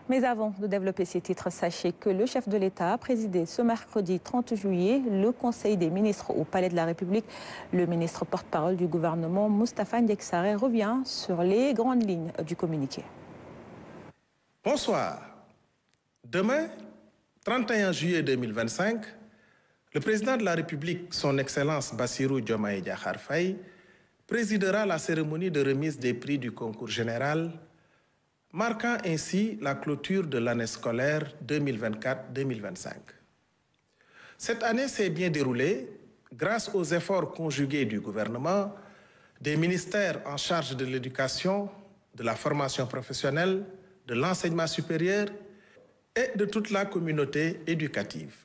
Mais avant de développer ces titres, sachez que le chef de l'État a présidé ce mercredi 30 juillet le Conseil des ministres au Palais de la République. Le ministre porte-parole du gouvernement, Moustapha Ndiaye Sarré, revient sur les grandes lignes du communiqué. Bonsoir. Demain, 31 juillet 2025, le président de la République, son Excellence Bassirou Diomaye Diakhar Faye, présidera la cérémonie de remise des prix du concours général, marquant ainsi la clôture de l'année scolaire 2024-2025. Cette année s'est bien déroulée grâce aux efforts conjugués du gouvernement, des ministères en charge de l'éducation, de la formation professionnelle, de l'enseignement supérieur et de toute la communauté éducative.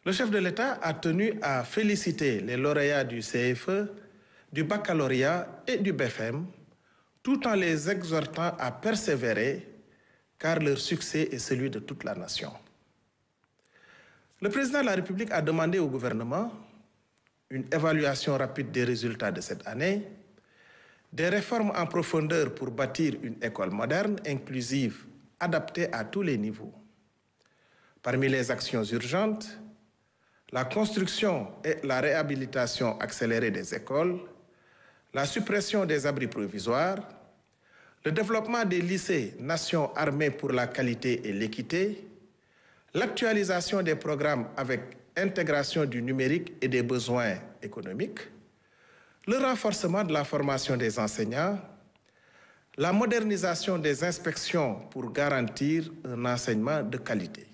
Le chef de l'État a tenu à féliciter les lauréats du CFE, du baccalauréat et du BFM, tout en les exhortant à persévérer, car leur succès est celui de toute la nation. Le président de la République a demandé au gouvernement une évaluation rapide des résultats de cette année, des réformes en profondeur pour bâtir une école moderne, inclusive, adaptée à tous les niveaux. Parmi les actions urgentes, la construction et la réhabilitation accélérée des écoles, la suppression des abris provisoires, le développement des lycées Nations armées pour la qualité et l'équité, l'actualisation des programmes avec intégration du numérique et des besoins économiques, le renforcement de la formation des enseignants, la modernisation des inspections pour garantir un enseignement de qualité.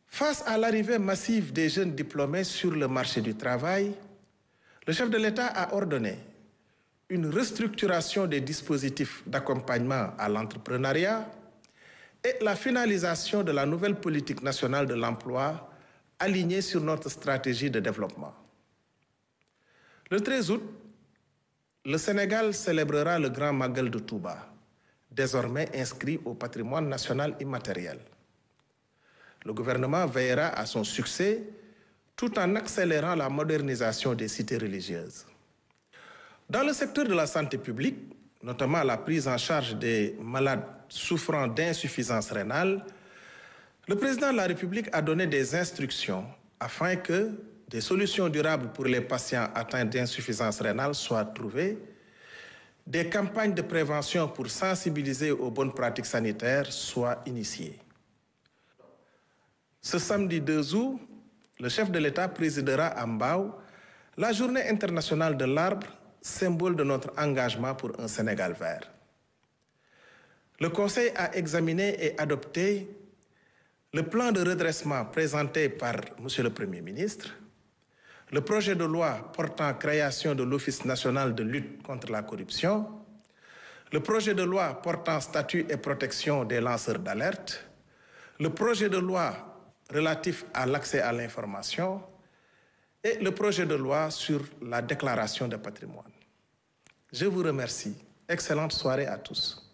Face à l'arrivée massive des jeunes diplômés sur le marché du travail, le chef de l'État a ordonné une restructuration des dispositifs d'accompagnement à l'entrepreneuriat et la finalisation de la nouvelle politique nationale de l'emploi alignée sur notre stratégie de développement. Le 13 août, le Sénégal célébrera le Grand Magal de Touba, désormais inscrit au patrimoine national immatériel. Le gouvernement veillera à son succès tout en accélérant la modernisation des cités religieuses. Dans le secteur de la santé publique, notamment la prise en charge des malades souffrant d'insuffisance rénale, le président de la République a donné des instructions afin que des solutions durables pour les patients atteints d'insuffisance rénale soient trouvées, des campagnes de prévention pour sensibiliser aux bonnes pratiques sanitaires soient initiées. Ce samedi 2 août, le chef de l'État présidera à Mbao la Journée internationale de l'arbre, symbole de notre engagement pour un Sénégal vert. Le Conseil a examiné et adopté le plan de redressement présenté par M. le Premier ministre, le projet de loi portant création de l'Office national de lutte contre la corruption, le projet de loi portant statut et protection des lanceurs d'alerte, le projet de loi relatif à l'accès à l'information et le projet de loi sur la déclaration de patrimoine. Je vous remercie. Excellente soirée à tous.